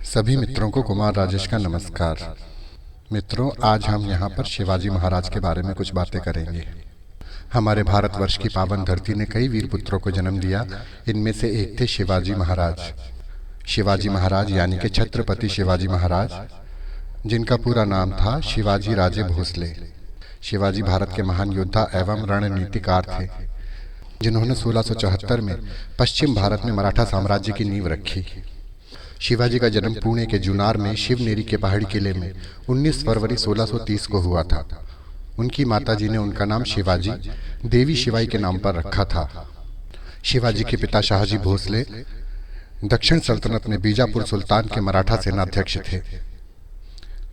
सभी मित्रों को कुमार राजेश का नमस्कार। मित्रों, आज हम यहाँ पर शिवाजी महाराज के बारे में कुछ बातें करेंगे। हमारे भारतवर्ष की पावन धरती ने कई वीर पुत्रों को जन्म दिया। इनमें से एक थे शिवाजी महाराज। शिवाजी महाराज यानी कि छत्रपति शिवाजी महाराज, जिनका पूरा नाम था शिवाजी राजे भोसले। शिवाजी भारत के महान योद्धा एवं रणनीतिकार थे, जिन्होंने 1674 में पश्चिम भारत में मराठा साम्राज्य की नींव रखी। शिवाजी का जन्म पुणे के जुनार में शिवनेरी के पहाड़ी किले में 19 फरवरी 1630 को हुआ था। उनकी माताजी ने उनका नाम शिवाजी देवी शिवाई के नाम पर रखा था। शिवाजी के पिता शाहजी भोसले दक्षिण सल्तनत में बीजापुर सुल्तान के मराठा सेनाध्यक्ष थे।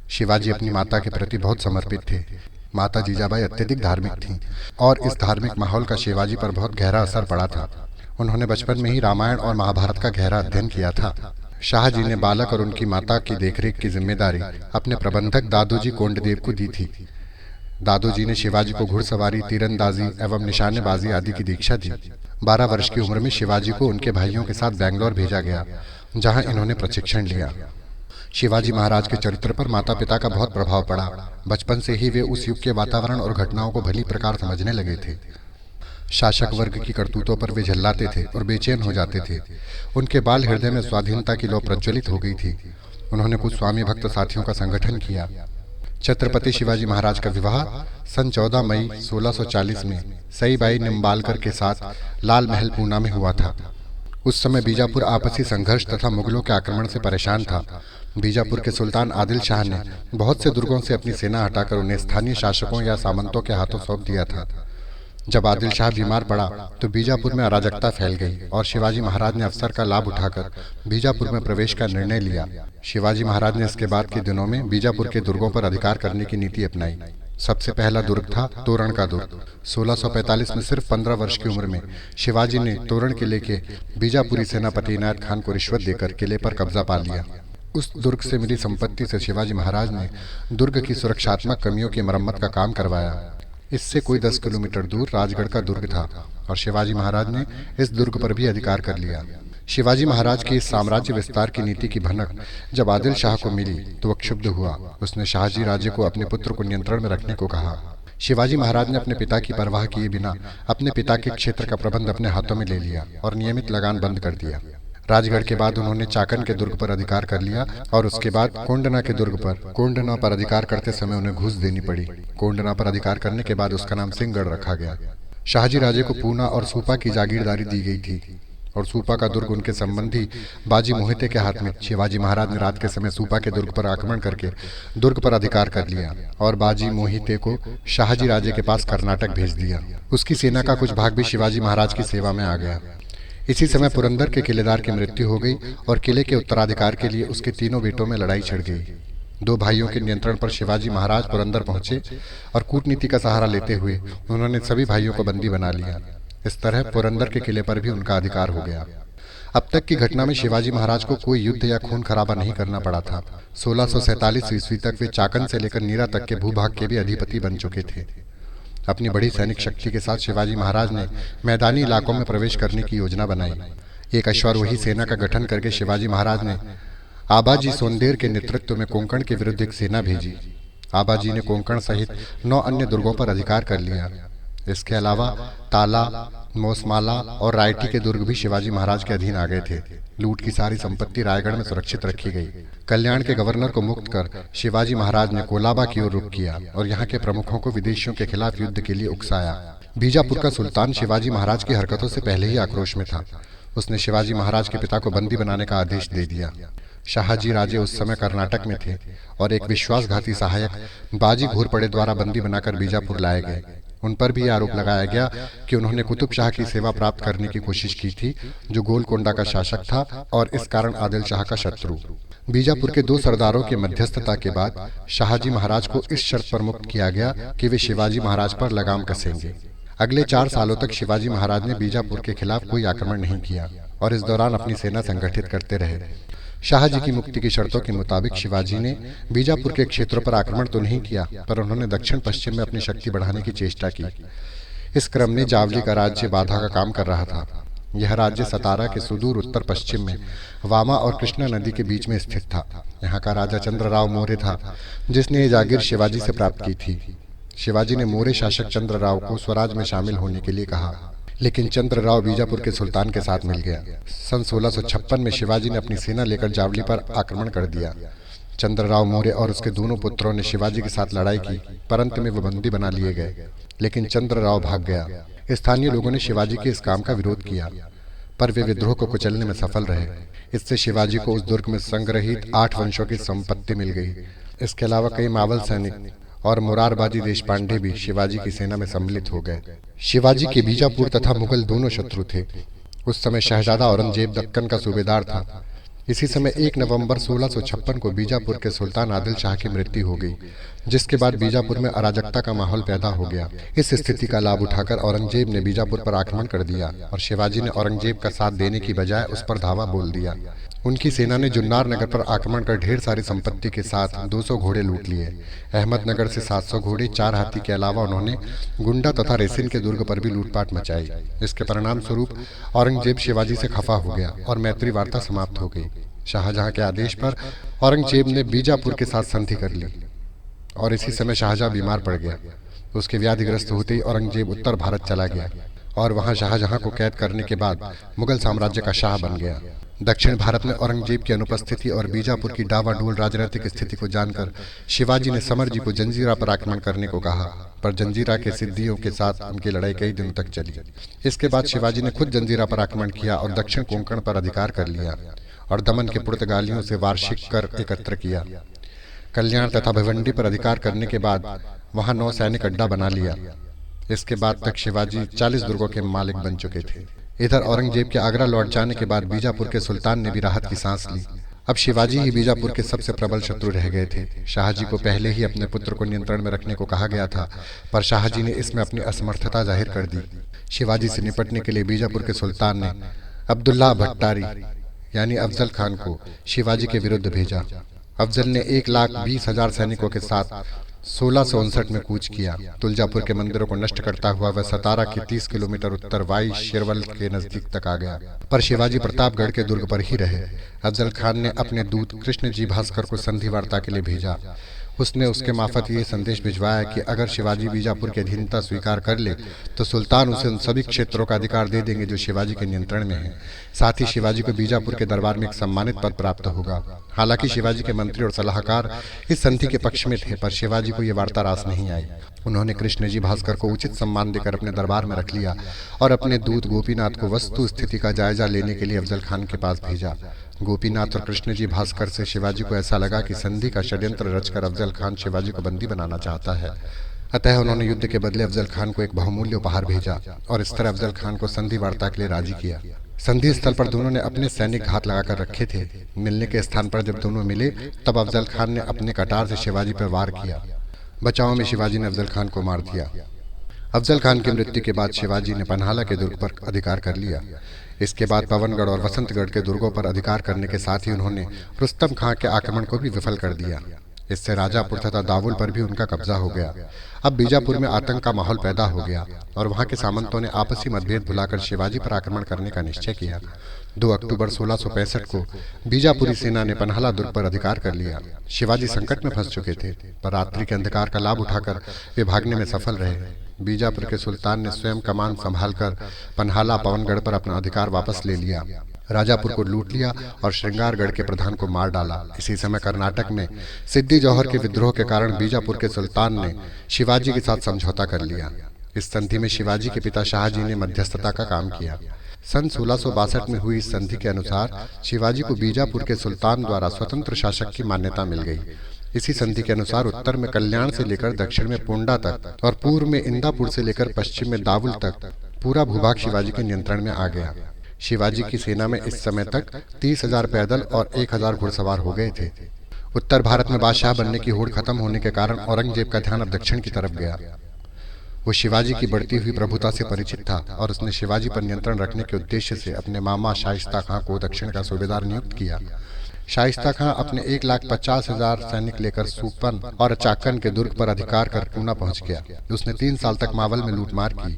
शिवाजी अपनी माता के प्रति बहुत समर्पित थे। माता जीजाबाई अत्यधिक धार्मिक थीं और इस धार्मिक माहौल का शिवाजी पर बहुत गहरा असर पड़ा था। उन्होंने बचपन में ही रामायण और महाभारत का गहरा अध्ययन किया था। शाहजी ने बालक और उनकी माता की देखरेख की जिम्मेदारी अपने प्रबंधक दादोजी कोंडदेव को दी थी। दादोजी ने शिवाजी को घुड़सवारी, तीरंदाजी एवं निशानेबाजी आदि की दीक्षा दी। 12 वर्ष की उम्र में शिवाजी को उनके भाइयों के साथ बेंगलोर भेजा गया, जहां इन्होंने प्रशिक्षण लिया। शिवाजी महाराज के चरित्र पर माता पिता का बहुत प्रभाव पड़ा। बचपन से ही वे उस युग के वातावरण और घटनाओं को भली प्रकार समझने लगे थे। शासक वर्ग की करतूतों पर वे झल्लाते थे और बेचैन हो जाते थे। उनके बाल हृदय में स्वाधीनता की लौ प्रज्वलित हो गई थी। उन्होंने कुछ स्वामी भक्त साथियों का संगठन किया। छत्रपति शिवाजी महाराज का विवाह सन 14 मई 1640 में सईबाई निम्बालकर के साथ लाल महल पूना में हुआ था। उस समय बीजापुर आपसी संघर्ष तथा मुगलों के आक्रमण से परेशान था। बीजापुर के सुल्तान आदिल शाह ने बहुत से दुर्गों से अपनी सेना हटाकर उन्हें स्थानीय शासकों या सामंतों के हाथों सौंप दिया था। जब आदिल शाह बीमार पड़ा तो बीजापुर में अराजकता फैल गई और शिवाजी महाराज ने अवसर का लाभ उठाकर बीजापुर में प्रवेश का निर्णय लिया। शिवाजी महाराज ने इसके बाद के दिनों में बीजापुर के दुर्गों पर अधिकार करने की नीति अपनाई। सबसे पहला दुर्ग था तोरण का दुर्ग। 1645 में सिर्फ 15 वर्ष की उम्र में शिवाजी ने तोरण किले के बीजापुरी सेनापति इनायत खान को रिश्वत देकर किले पर कब्जा पा लिया। उस दुर्ग से मिली संपत्ति से शिवाजी महाराज ने दुर्ग की सुरक्षात्मक कमियों की मरम्मत का काम करवाया। इससे कोई 10 किलोमीटर दूर राजगढ़ का दुर्ग था और शिवाजी महाराज ने इस दुर्ग पर भी अधिकार कर लिया। शिवाजी महाराज की इस साम्राज्य विस्तार की नीति की भनक जब आदिल शाह को मिली तो वह क्षुब्ध हुआ। उसने शाहजी राजे को अपने पुत्र को नियंत्रण में रखने को कहा। शिवाजी महाराज ने अपने पिता की परवाह किए बिना अपने पिता के क्षेत्र का प्रबंध अपने हाथों में ले लिया और नियमित लगान बंद कर दिया। राजगढ़ के बाद उन्होंने चाकन के दुर्ग पर अधिकार कर लिया और उसके बाद कोंडना के दुर्ग पर। कोंडना पर अधिकार करते समय उन्हें घूस देनी पड़ी। कोंडना पर अधिकार करने के बाद उसका नाम सिंहगढ़ रखा गया। शाहजी राजे को पूना और सूपा की जागीरदारी दी गई थी और सूपा का दुर्ग उनके संबंधी बाजी मोहिते के हाथ में। शिवाजी महाराज ने रात के समय सूपा के दुर्ग पर आक्रमण करके दुर्ग पर अधिकार कर लिया और बाजी मोहिते को शाहजी राजे के पास कर्नाटक भेज दिया। उसकी सेना का कुछ भाग भी शिवाजी महाराज की सेवा में आ गया। इसी समय पुरंदर के किलेदार की मृत्यु हो गई और किले के उत्तराधिकार के लिए उसके तीनों बेटों में लड़ाई छिड़ गई। 2 भाइयों के नियंत्रण पर शिवाजी महाराज पुरंदर पहुंचे और कूटनीति का सहारा लेते हुए उन्होंने सभी भाइयों को बंदी बना लिया। इस तरह पुरंदर के किले पर भी उनका अधिकार हो गया। अब तक की घटना में शिवाजी महाराज को कोई युद्ध या खून खराबा नहीं करना पड़ा था। 1647 ईस्वी तक वे चाकन से लेकर नीरा तक के भूभाग के भी अधिपति बन चुके थे। अपनी बड़ी सैनिक शक्ति के साथ शिवाजी महाराज ने मैदानी इलाकों में प्रवेश करने की योजना बनाई। एक अश्वारोही सेना का गठन करके शिवाजी महाराज ने आबाजी सोंदेर के नेतृत्व में कोंकण के विरुद्ध एक सेना भेजी। आबाजी ने कोंकण सहित 9 अन्य दुर्गों पर अधिकार कर लिया। इसके अलावा ताला, मोसमाला और रायटी के दुर्ग भी शिवाजी महाराज के अधीन आ गए थे। लूट की सारी संपत्ति रायगढ़ में सुरक्षित रखी गई। कल्याण के गवर्नर को मुक्त कर शिवाजी महाराज ने कोलाबा की ओर रुख किया और यहाँ के प्रमुखों को विदेशियों के खिलाफ युद्ध के लिए उकसाया। बीजापुर का सुल्तान शिवाजी महाराज की हरकतों से पहले ही आक्रोश में था। उसने शिवाजी महाराज के पिता को बंदी बनाने का आदेश दे दिया। शाहजी राजे उस समय कर्नाटक में थे और एक विश्वासघाती सहायक बाजी घोरपड़े द्वारा बंदी बनाकर बीजापुर लाए गए। उन पर भी आरोप लगाया गया कि उन्होंने कुतुब शाह की सेवा प्राप्त करने की कोशिश की थी, जो गोलकोंडा का शासक था और इस कारण आदिल शाह का शत्रु। बीजापुर के 2 सरदारों के मध्यस्थता के बाद शाहजी महाराज को इस शर्त पर मुक्त किया गया कि वे शिवाजी महाराज पर लगाम कसेंगे। अगले 4 सालों तक शिवाजी महाराज ने बीजापुर के खिलाफ कोई आक्रमण नहीं किया और इस दौरान अपनी सेना संगठित करते रहे। शाहजी की मुक्ति की शर्तों के मुताबिक शिवाजी ने बीजापुर के क्षेत्रों पर आक्रमण तो नहीं किया, पर उन्होंने दक्षिण पश्चिम में अपनी शक्ति बढ़ाने की चेष्टा की। इस क्रम में जावली का राज्य बाधा का काम कर रहा था। यह राज्य सतारा के सुदूर उत्तर पश्चिम में वामा और कृष्णा नदी के बीच में स्थित था। यहाँ का राजा चंद्रराव मौर्य था, जिसने ये जागीर शिवाजी से प्राप्त की थी। शिवाजी ने मौर्य शासक चंद्रराव को स्वराज में शामिल होने के लिए कहा, लेकिन चंद्रराव बीजापुर के सुल्तान के साथ मिल गया। सन 1656 में शिवाजी ने अपनी सेना लेकर जावली पर आक्रमण कर दिया। चंद्रराव मौर्य और उसके दोनों पुत्रों ने शिवाजी के साथ लड़ाई की, पर अंत में वो बंदी बना लिए गए, लेकिन चंद्रराव भाग गया। स्थानीय लोगों ने शिवाजी के इस काम का विरोध किया, पर वे विद्रोह को कुचलने में सफल रहे। इससे शिवाजी को उस दुर्ग में संग्रहित 8 वंशों की संपत्ति मिल गई। इसके अलावा कई मावल सैनिक और मुरारबाजी देशपांडे भी शिवाजी की सेना में सम्मिलित हो गए। शिवाजी के बीजापुर तथा मुगल दोनों शत्रु थे। उस समय शहजादा औरंगजेब दक्कन का सूबेदार था। इसी समय 1 नवंबर 1656 को बीजापुर के सुल्तान आदिल शाह की मृत्यु हो गई, जिसके बाद बीजापुर में अराजकता का माहौल पैदा हो गया। इस स्थिति का लाभ उठाकर औरंगजेब ने बीजापुर पर आक्रमण कर दिया और शिवाजी ने औरंगजेब का साथ देने की बजाय उस पर धावा बोल दिया। उनकी सेना ने जुन्नार नगर पर आक्रमण कर ढेर सारी संपत्ति के साथ 200 घोड़े लूट लिए। अहमदनगर से 700 घोड़े, 4 हाथी के अलावा उन्होंने गुंडा तथा रेसिन के दुर्ग पर भी लूटपाट मचाई। इसके परिणाम स्वरूप औरंगजेब शिवाजी से खफा हो गया और मैत्री वार्ता समाप्त हो गई। शाहजहां के आदेश पर औरंगजेब ने बीजापुर के साथ संधि कर ली और इसी समय शाहजहां बीमार पड़ गया। उसके व्याधिग्रस्त होते ही औरंगजेब उत्तर भारत चला गया और वहां शाहजहां को कैद करने के बाद मुगल साम्राज्य का शाह बन गया। दक्षिण भारत में औरंगजेब की अनुपस्थिति और बीजापुर की डावाडोल राजनीतिक स्थिति को जानकर शिवाजी ने समर जी को जंजीरा पर आक्रमण करने को कहा, पर जंजीरा के सिद्धियों के साथ उनकी लड़ाई कई दिनों तक चली। इसके बाद शिवाजी ने खुद जंजीरा पर आक्रमण किया और दक्षिण कोंकण पर अधिकार कर लिया और दमन के पुर्तगालियों से वार्षिक कर एकत्र किया। कल्याण तथा भिवंडी पर अधिकार करने के बाद वहां नौसैनिक अड्डा बना लिया। इसके बाद तक शिवाजी 40 दुर्गों के मालिक बन चुके थे। इधर औरंगजेब के आगरा लौट जाने के बाद बीजापुर के सुल्तान ने भी राहत की सांस ली। अब शिवाजी ही बीजापुर के सबसे प्रबल शत्रु रह गए थे। शाहजी को पहले ही अपने पुत्र को नियंत्रण में रखने को कहा गया था, पर शाहजी ने इसमें अपनी असमर्थता जाहिर कर दी। शिवाजी से निपटने के लिए बीजापुर के सुल्तान ने अब्दुल्लाह भट्टारी यानी अफजल खान को शिवाजी के विरुद्ध भेजा। अफजल ने 1,20,000 सैनिकों के साथ 1659 में कूच किया। तुलजापुर के मंदिरों को नष्ट करता हुआ वह सतारा के 30 किलोमीटर उत्तर वाई शिरवल के नजदीक तक आ गया, पर शिवाजी प्रतापगढ़ के दुर्ग पर ही रहे। अफजल खान ने अपने दूत कृष्ण जी भास्कर को संधि वार्ता के लिए भेजा। उसने उसके मार्फत ये संदेश भिजवाया कि अगर शिवाजी बीजापुर की अधीनता स्वीकार कर ले तो सुल्तान उसे उन सभी क्षेत्रों का अधिकार दे देंगे जो शिवाजी के नियंत्रण में है। साथ ही शिवाजी को बीजापुर के दरबार में एक सम्मानित पद प्राप्त होगा। हालांकि शिवाजी के मंत्री और सलाहकार इस संधि के पक्ष में थे, पर शिवाजी को यह वार्ता रास नहीं आई। उन्होंने कृष्ण जी भास्कर को उचित सम्मान देकर अपने दरबार में रख लिया और अपने दूत गोपीनाथ को वस्तु स्थिति का जायजा लेने के लिए अफजल खान के पास भेजा। गोपीनाथ और कृष्ण जी भास्कर से शिवाजी को ऐसा लगा कि संधि का षड्यंत्र रचकर अफजल खान शिवाजी को बंदी बनाना चाहता है। अतः उन्होंने युद्ध के बदले अफजल खान को एक बहुमूल्य उपहार भेजा और इस तरह अफजल खान को संधि वार्ता के लिए राजी किया। संधि स्थल पर दोनों ने अपने सैनिक घात लगाकर रखे थे। मिलने के स्थान पर जब दोनों मिले तब अफजल खान ने अपने कटार से शिवाजी पर वार किया। बचाव में शिवाजी ने अफजल खान को मार दिया। अफजल खान की मृत्यु के बाद शिवाजी ने पन्हाला के दुर्ग पर अधिकार कर लिया। इसके बाद पवनगढ़ और वसंतगढ़ के दुर्गों पर अधिकार करने के साथ ही उन्होंने रुस्तम खां के आक्रमण को भी विफल कर दिया। इससे राजापुर तथा दावुल पर भी उनका कब्जा हो गया। अब बीजापुर में आतंक का माहौल पैदा हो गया और वहां के सामंतों ने आपसी मतभेद भुलाकर शिवाजी पर आक्रमण करने का निश्चय किया। 2 अक्टूबर 1665 को बीजापुरी सेना ने पन्हाला दुर्ग पर अधिकार कर लिया। शिवाजी संकट में फंस चुके थे, पर रात्रि के अंधकार का लाभ उठाकर वे भागने में सफल रहे। बीजापुर के सुल्तान ने स्वयं कमान संभालकर पन्हाला पवनगढ़ पर अपना अधिकार वापस ले लिया। राजापुर को लूट लिया और श्रृंगारगढ़ के प्रधान को मार डाला। इसी समय कर्नाटक में सिद्दी जौहर के विद्रोह के कारण बीजापुर के सुल्तान ने शिवाजी के साथ समझौता कर लिया। इस संधि में शिवाजी के पिता शाहजी ने मध्यस्थता का काम किया। सन 1662 में हुई इस संधि के अनुसार शिवाजी को बीजापुर के सुल्तान द्वारा स्वतंत्र शासक की मान्यता मिल गई। इसी संधि के अनुसार उत्तर में कल्याण से लेकर दक्षिण में पोंडा तक और पूर्व में इंदापुर से लेकर पश्चिम में दावुल तक पूरा भूभाग शिवाजी के नियंत्रण में आ गया। शिवाजी की सेना में इस समय तक 30,000 पैदल और 1,000 घुड़सवार हो गए थे। उत्तर भारत में बादशाह बनने की होड़ खत्म होने के कारण औरंगजेब का ध्यान अब दक्षिण की तरफ गया। वो शिवाजी की बढ़ती हुई प्रभुता से परिचित था और उसने शिवाजी पर नियंत्रण रखने के उद्देश्य से अपने मामा शाइस्ता खां को दक्षिण का सूबेदार नियुक्त किया। शाइस्ता खां अपने 1,50,000 सैनिक लेकर सुपन और चाकन के दुर्ग पर अधिकार कर पूना पहुंच गया। उसने 3 साल तक मावल में लूटमार की।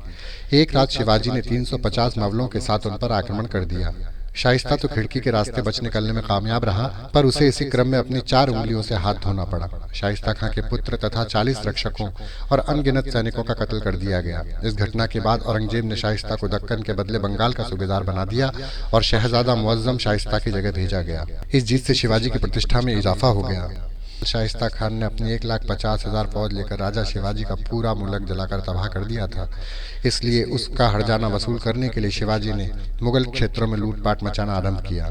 एक रात शिवाजी ने 350 मवलों के साथ उन पर आक्रमण कर दिया। शाइस्ता तो खिड़की के रास्ते बच निकलने में कामयाब रहा, पर उसे इसी क्रम में अपनी 4 उंगलियों से हाथ धोना पड़ा। शाइस्ता खां के पुत्र तथा 40 रक्षकों और अनगिनत सैनिकों का कत्ल कर दिया गया। इस घटना के बाद औरंगजेब ने शाइस्ता को दक्कन के बदले बंगाल का सूबेदार बना दिया और शहजादा मुअज्जम शाइस्ता की जगह भेजा गया। इस जीत से शिवाजी की प्रतिष्ठा में इजाफा हो गया। शाइस्ता खान ने अपनी 1,50,000 फौज लेकर राजा शिवाजी का पूरा मुल्क जलाकर तबाह कर दिया था। इसलिए उसका हर्जाना वसूल करने के लिए शिवाजी ने मुगल क्षेत्रों में लूटपाट मचाना आरंभ किया।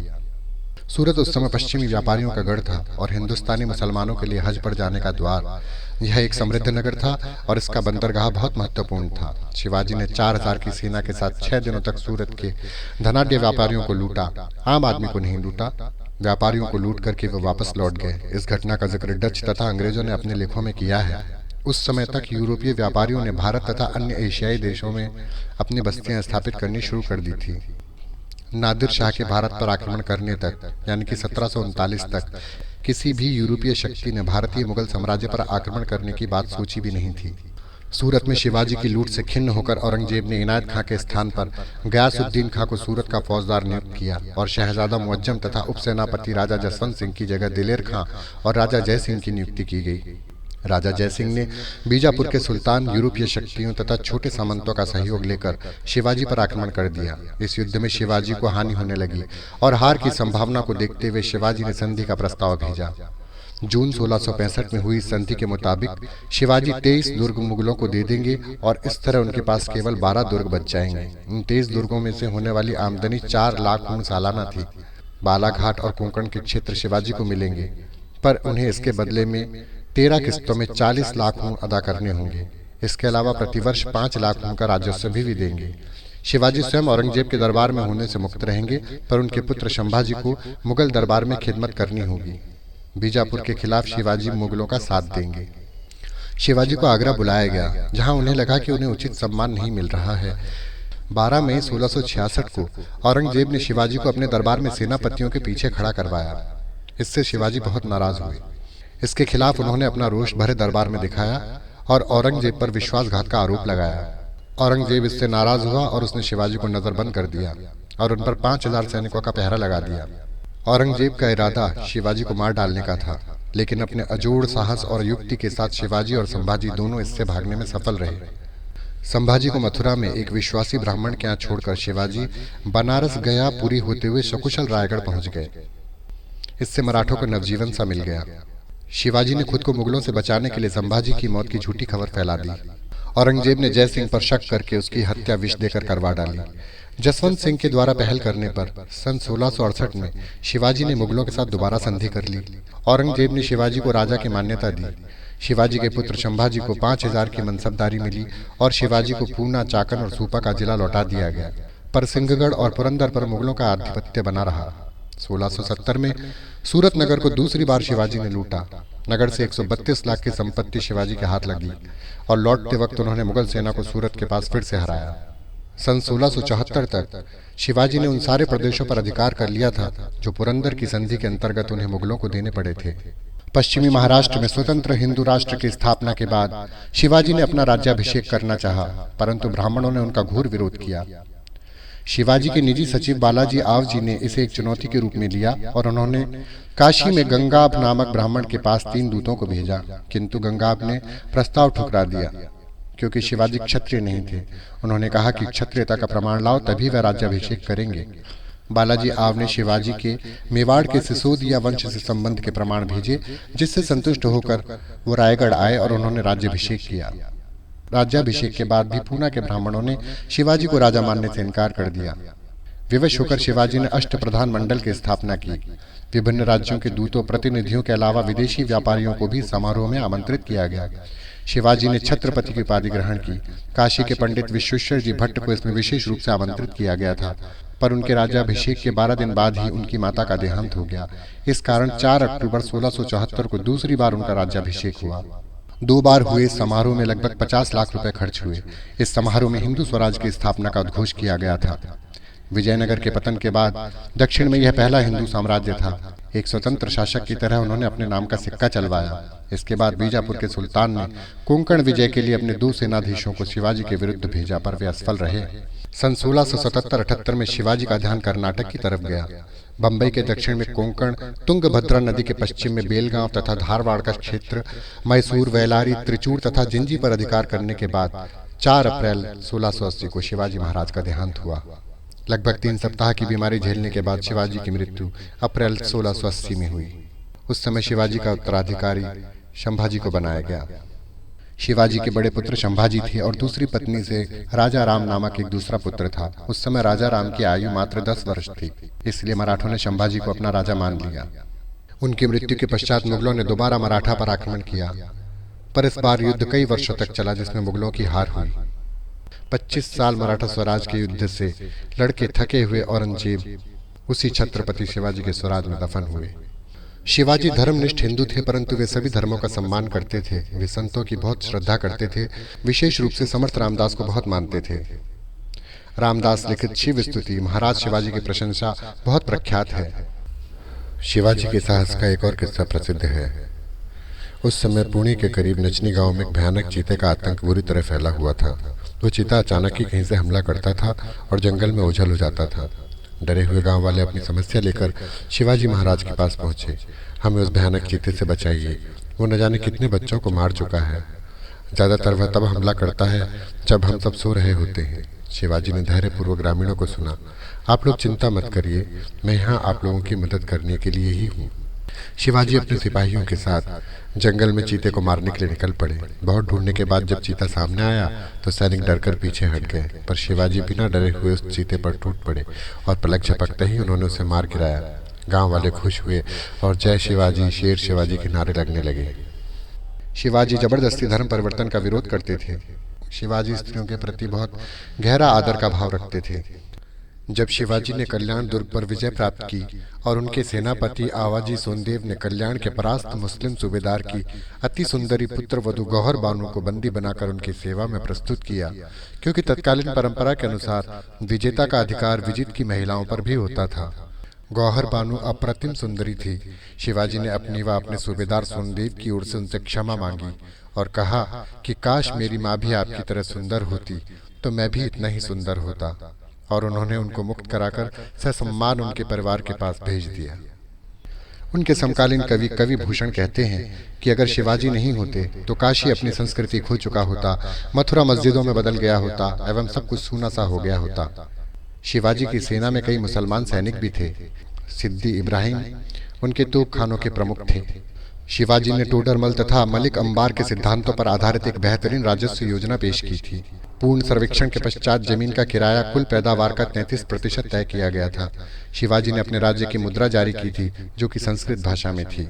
सूरत उस समय पश्चिमी व्यापारियों का गढ़ था और हिंदुस्तानी मुसलमानों के लिए हज पर जाने का द्वार। यह एक समृद्ध नगर था और इसका बंदरगाह बहुत महत्वपूर्ण था। शिवाजी ने 4,000 की सेना के साथ 6 दिनों तक सूरत के धनाढ्य व्यापारियों को लूटा। आम आदमी को नहीं लूटा। व्यापारियों को लूट करके वो वापस लौट गए। इस घटना का जिक्र डच तथा अंग्रेजों ने अपने लेखों में किया है। उस समय तक यूरोपीय व्यापारियों ने भारत तथा अन्य एशियाई देशों में अपनी बस्तियां स्थापित करनी शुरू कर दी थी। नादिर शाह के भारत पर आक्रमण करने तक यानी कि 1739 तक किसी भी यूरोपीय शक्ति ने भारतीय मुगल साम्राज्य पर आक्रमण करने की बात सोची भी नहीं थी। सूरत में शिवाजी की लूट से खिन्न होकर औरंगजेब ने इनायत खां के स्थान पर गयासुद्दीन खां को सूरत का फौजदार नियुक्त किया और शहजादा मुअज्जम तथा उपसेनापति राजा जसवंत सिंह की जगह दिलेर खां और राजा जय सिंह की नियुक्ति की गई। राजा जयसिंह ने बीजापुर के सुल्तान, यूरोपीय शक्तियों तथा छोटे सामंतों का सहयोग लेकर शिवाजी पर आक्रमण कर दिया। इस युद्ध में शिवाजी को हानि होने लगी और हार की संभावना को देखते हुए शिवाजी ने संधि का प्रस्ताव भेजा। जून 1665 में हुई संधि के मुताबिक शिवाजी 23 दुर्ग मुगलों को दे देंगे और इस तरह उनके पास केवल 12 दुर्ग बच जाएंगे। इन 23 दुर्गों में से होने वाली आमदनी 4 लाख ऊन सालाना थी। बालाघाट और कोंकण के क्षेत्र शिवाजी को मिलेंगे, पर उन्हें इसके बदले में 13 किस्तों में 40 लाख ऊन अदा करने होंगे। इसके अलावा प्रतिवर्ष 5 लाख ऊन का राजस्व भी देंगे। शिवाजी स्वयं औरंगजेब के दरबार में होने से मुक्त रहेंगे, पर उनके पुत्र संभाजी को मुगल दरबार में खिदमत करनी होगी। बीजापुर के खिलाफ शिवाजी मुगलों का साथ देंगे। शिवाजी को आगरा बुलाया गया, जहां उन्हें लगा कि उन्हें उचित सम्मान नहीं मिल रहा है। 12 मई 1666 को औरंगजेब ने शिवाजी को अपने दरबार में सेनापतियों के पीछे खड़ा करवाया। इससे शिवाजी बहुत नाराज हुए। इसके खिलाफ उन्होंने अपना रोष भरे दरबार में दिखाया और औरंगजेब पर विश्वासघात का आरोप लगाया। औरंगजेब इससे नाराज हुआ और उसने शिवाजी को नजरबंद कर दिया और उन पर 5,000 सैनिकों का पहरा लगा दिया। औरंगजेब का इरादा शिवाजी को मार डालने का था, लेकिन अपने अजोड़ साहस और युक्ति के साथ शिवाजी और संभाजी दोनों इससे भागने में सफल रहे। संभाजी को मथुरा में एक विश्वासी ब्राह्मण के यहाँ छोड़कर शिवाजी बनारस गया पूरी होते हुए सकुशल रायगढ़ पहुंच गए। इससे मराठों को नवजीवन सा मिल गया। शिवाजी ने खुद को मुगलों से बचाने के लिए संभाजी की मौत की झूठी खबर फैला दी। औरंगजेब ने जय सिंह पर शक करके उसकी हत्या विष देकर करवा डाली। जसवंत सिंह के द्वारा पहल करने पर सन 1668 में शिवाजी ने मुगलों के साथ दोबारा संधि कर ली। औरंगजेब ने शिवाजी को राजा की मान्यता दी। शिवाजी के पुत्र संभाजी को 5,000 की मनसबदारी मिली और शिवाजी को पूना, चाकन और सूपा का जिला लौटा दिया गया, पर सिंहगढ़ और पुरंदर पर मुगलों का आधिपत्य बना रहा। 1670 में सूरत नगर को दूसरी बार शिवाजी ने लूटा। नगर से 132 लाख की संपत्ति शिवाजी के हाथ लगी और लौटते वक्त उन्होंने मुगल सेना को सूरत के पास फिर से हराया। सन 1674 तक शिवाजी ने उन सारे प्रदेशों पर अधिकार कर लिया था जो पुरंदर की संधि के अंतर्गत उन्हें मुगलों को देने पड़े थे। पश्चिमी महाराष्ट्र में स्वतंत्र हिंदू राष्ट्र की स्थापना के बाद शिवाजी ने अपना राज्याभिषेक करना चाहा, परंतु ब्राह्मणों ने उनका घोर विरोध किया। शिवाजी के निजी सचिव बालाजी आवजी ने इसे एक चुनौती के रूप में लिया और उन्होंने काशी में गंगाब नामक ब्राह्मण के पास 3 दूतों को भेजा, किंतु गंगाब ने प्रस्ताव ठुकरा दिया क्योंकि शिवाजी क्षत्रिय नहीं थे। उन्होंने कहा कि क्षत्रियता का प्रमाण लाओ, तभी वह राज्याभिषेक करेंगे। बालाजी आव ने शिवाजी के मेवाड़ के सिसोदिया वंश से संबंध के प्रमाण भेजे, जिससे संतुष्ट होकर वो रायगढ़ आए और उन्होंने राज्याभिषेक किया। राज्याभिषेक के बाद भी पूना के ब्राह्मणों ने शिवाजी को राजा मानने से इनकार कर दिया। विवश होकर शिवाजी ने अष्टप्रधान मंडल की स्थापना की। विभिन्न राज्यों के दूतों, प्रतिनिधियों के अलावा विदेशी व्यापारियों को भी समारोह में आमंत्रित किया गया। शिवाजी ने छत्रपति की उपाधि ग्रहण की। काशी के पंडित विश्वेश्वर जी भट्ट को इसमें विशेष रूप से आमंत्रित किया गया था, पर उनके राज्याभिषेक के 12 दिन बाद ही उनकी माता का देहांत हो गया। इस कारण 4 अक्टूबर 1674 को दूसरी बार उनका राज्याभिषेक हुआ। 2 बार हुए समारोह में लगभग 50 लाख रुपए खर्च हुए। इस समारोह में हिंदू स्वराज की स्थापना का उद्घोष किया गया था। विजयनगर के पतन के बाद दक्षिण में यह पहला हिंदू साम्राज्य था। एक स्वतंत्र शासक की तरह उन्होंने अपने नाम का सिक्का चलवाया। इसके बाद बीजापुर के सुल्तान ने कोंकण विजय के लिए अपने 2 सेनाधीशों को शिवाजी के विरुद्ध भेजा, पर वे असफल रहे। सन 1677-78 में शिवाजी का ध्यान कर्नाटक की तरफ गया। बंबई के दक्षिण में कोंकण, तुंगभद्रा नदी के पश्चिम में बेलगांव तथा धारवाड़ का क्षेत्र, मैसूर, वेलारी, त्रिचूर तथा जिंजी पर अधिकार करने के बाद 4 अप्रैल 1680 को शिवाजी महाराज का देहांत हुआ। लगभग 3 सप्ताह की बीमारी झेलने के बाद शिवाजी की मृत्यु अप्रैल 1680 में हुई। उस समय शिवाजी का उत्तराधिकारी संभाजी को बनाया गया। शिवाजी के बड़े पुत्र संभाजी थे और दूसरी पत्नी से राजा राम नामक एक दूसरा पुत्र था। उस समय राजा राम की आयु मात्र 10 वर्ष थी, इसलिए मराठों ने संभाजी को अपना राजा मान लिया। उनकी मृत्यु के पश्चात मुगलों ने दोबारा मराठा पर आक्रमण किया, पर इस बार युद्ध कई वर्षों तक चला, जिसमें मुगलों की हार हुई। 25 साल मराठा स्वराज के युद्ध से लड़के थके हुए औरंगजेब उसी छत्रपति शिवाजी के स्वराज में दफन हुए। शिवाजी धर्मनिष्ठ हिंदू थे, परंतु वे सभी धर्मों का सम्मान करते थे। वे संतों की बहुत श्रद्धा करते थे, विशेष रूप से समर्थ रामदास को बहुत मानते थे। रामदास लिखित शिव स्तुति महाराज शिवाजी की प्रशंसा बहुत प्रख्यात है। शिवाजी के साहस का एक और किस्सा प्रसिद्ध है। उस समय पुणे के करीब नचनी गांव में एक भयानक चीते का आतंक बुरी तरह फैला हुआ था। वो चीता अचानक ही कहीं से हमला करता था और जंगल में ओझल हो जाता था। डरे हुए गांव वाले अपनी समस्या लेकर शिवाजी महाराज के पास पहुंचे। हमें उस भयानक चीते से बचाइए, वो न जाने कितने बच्चों को मार चुका है। ज़्यादातर वह तब हमला करता है जब हम सब सो रहे होते हैं। शिवाजी ने धैर्यपूर्वक ग्रामीणों को सुना। आप लोग चिंता मत करिए, मैं यहाँ आप लोगों की मदद करने के लिए ही हूँ। शिवाजी अपने सिपाहियों के साथ जंगल में चीते को मारने के लिए निकल पड़े। बहुत ढूंढने के बाद जब चीता सामने आया तो सैनिक डरकर पीछे हट गए, पर शिवाजी बिना डरे हुए उस चीते पर टूट पड़े और पलक झपकते ही उन्होंने उसे मार गिराया। गांव वाले खुश हुए और जय शिवाजी, शेर शिवाजी के नारे लगने लगे। शिवाजी जबरदस्ती धर्म परिवर्तन का विरोध करते थे। शिवाजी स्त्रियों के प्रति बहुत गहरा आदर का भाव रखते थे। जब शिवाजी ने कल्याण दुर्ग पर विजय प्राप्त की और उनके सेनापति आवाजी सोनदेव ने कल्याण के परास्त मुस्लिम सूबेदार की अति सुंदरी पुत्र वधु गौहर बानो को बंदी बनाकर उनकी सेवा में प्रस्तुत किया, क्योंकि तत्कालीन परंपरा के अनुसार विजेता का अधिकार विजित की महिलाओं पर भी होता था। गौहर बानो अप्रतिम सुंदरी थी। शिवाजी ने अपनी व अपने सूबेदार सोनदेव की ओर से उनसे क्षमा मांगी और कहा कि काश मेरी माँ भी आपकी तरह सुंदर होती तो मैं भी इतना ही सुंदर होता, और उन्होंने उनको मुक्त कराकर ससम्मान उनके परिवार के पास भेज दिया। उनके समकालीन कवि कवि भूषण कहते हैं कि अगर शिवाजी नहीं होते तो काशी अपनी संस्कृति खो चुका होता, मथुरा मस्जिदों में बदल गया होता एवं सब कुछ सूना सा हो गया होता। शिवाजी की सेना में कई मुसलमान सैनिक भी थे। सिद्दी इब्राहिम उनके तोपखानों के प्रमुख थे। शिवाजी ने टोडरमल तथा मलिक अंबार के सिद्धांतों पर आधारित एक बेहतरीन राजस्व योजना पेश की थी। पूर्ण सर्वेक्षण के पश्चात जमीन का किराया कुल पैदावार का 33% तय किया गया था। शिवाजी ने अपने राज्य की मुद्रा जारी की थी, जो कि संस्कृत भाषा में थी।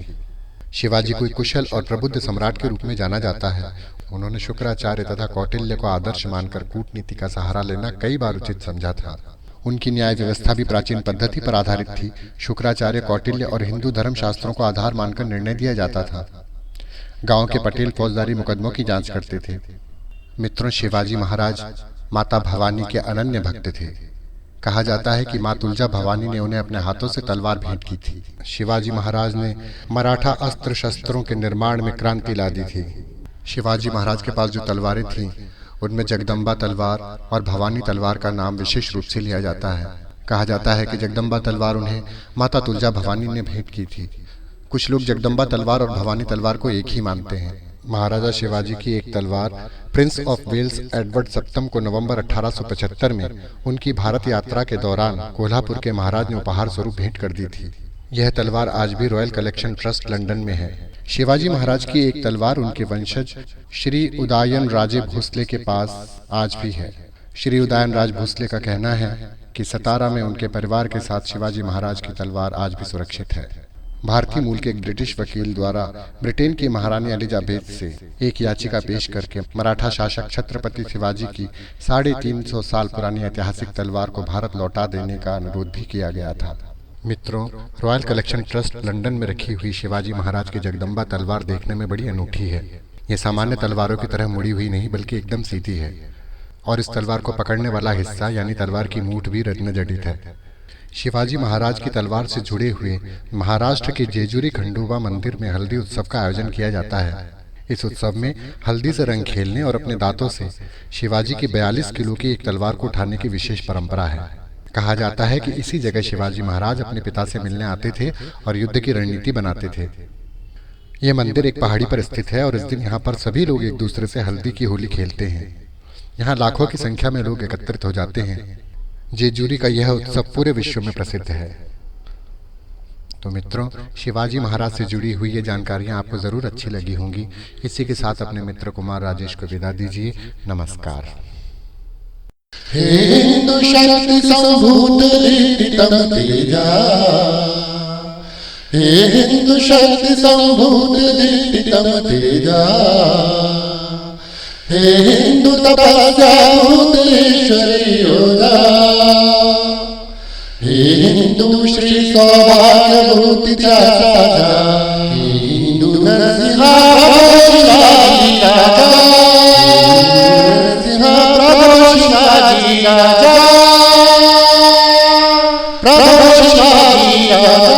शिवाजी को एक कुशल और प्रबुद्ध सम्राट के रूप में जाना जाता है। उन्होंने शुक्राचार्य तथा कौटिल्य को आदर्श मानकर कूटनीति का सहारा लेना कई बार उचित समझा था। उनकी न्याय व्यवस्था भी प्राचीन पद्धति पर आधारित थी। शुक्राचार्य, कौटिल्य और हिंदू धर्म शास्त्रों को आधार मानकर निर्णय दिया जाता था। गांव के पटेल फौजदारी मुकदमों की जांच करते थे। मित्रों, शिवाजी महाराज माता भवानी के अनन्य भक्त थे। कहा जाता है कि माँ तुलजा भवानी ने उन्हें अपने हाथों से तलवार भेंट की थी। शिवाजी महाराज ने मराठा अस्त्र शस्त्रों के निर्माण में क्रांति ला दी थी। शिवाजी महाराज के पास जो तलवारें थीं उनमें जगदम्बा तलवार और भवानी तलवार का नाम विशेष रूप से लिया जाता है। कहा जाता है कि जगदम्बा तलवार उन्हें माता तुलजा भवानी ने भेंट की थी। कुछ लोग जगदम्बा तलवार और भवानी तलवार को एक ही मानते हैं। महाराजा शिवाजी की एक तलवार प्रिंस ऑफ वेल्स एडवर्ड सप्तम को नवंबर 1875 में उनकी भारत यात्रा के दौरान कोल्हापुर के महाराज ने उपहार स्वरूप भेंट कर दी थी। यह तलवार आज भी रॉयल कलेक्शन ट्रस्ट लंदन में है। शिवाजी महाराज की एक तलवार उनके वंशज श्री उदयन राजे भोसले के पास आज भी है। श्री उदयन राज भोसले का कहना है कि सतारा में उनके परिवार के साथ शिवाजी महाराज की तलवार आज भी सुरक्षित है। भारतीय मूल के एक ब्रिटिश वकील द्वारा ब्रिटेन की महारानी एलिजाबेथ से एक याचिका पेश करके मराठा शासक छत्रपति शिवाजी की 350 साल पुरानी ऐतिहासिक तलवार को भारत लौटा देने का अनुरोध भी किया गया था। मित्रों, रॉयल कलेक्शन ट्रस्ट लंदन में रखी हुई शिवाजी महाराज की जगदम्बा तलवार देखने में बड़ी अनूठी है। यह सामान्य तलवारों की तरह मुड़ी हुई नहीं बल्कि एकदम सीधी है, और इस तलवार को पकड़ने वाला हिस्सा यानी तलवार की मूठ भी रत्न जड़ित है। शिवाजी महाराज की तलवार से जुड़े हुए महाराष्ट्र के जेजुरी खंडोबा मंदिर में हल्दी उत्सव का आयोजन किया जाता है। इस उत्सव में हल्दी से रंग खेलने और अपने दांतों से शिवाजी की 42 किलो की एक तलवार को उठाने की विशेष परंपरा है। कहा जाता है कि इसी जगह शिवाजी महाराज अपने पिता से मिलने आते थे और युद्ध की रणनीति बनाते थे। यह मंदिर एक पहाड़ी पर स्थित है और इस दिन यहाँ पर सभी लोग एक दूसरे से हल्दी की होली खेलते हैं। यहाँ लाखों की संख्या में लोग एकत्रित हो जाते हैं। जेजुरी का यह उत्सव पूरे विश्व में प्रसिद्ध है। तो मित्रों, शिवाजी महाराज से जुड़ी हुई ये जानकारियाँ आपको ज़रूर अच्छी लगी होंगी। इसी के साथ अपने मित्र कुमार राजेश को विदा दीजिए। नमस्कार। हे हिंदू शक्ति संभूत दीप्तितम तेजा, हे हिंदू शक्ति संभूत दीप्तितम तेजा, हे हिंदू तपस्याभूत ईश्वरी योगा, हे हिंदू श्री सौभाग्यभूति राजा, हे हिंदू नरसिंहा शिवाजी राजा, नरसिंहा प्रभु शिवाजी राजा, प्रभु शिवाजी राजा।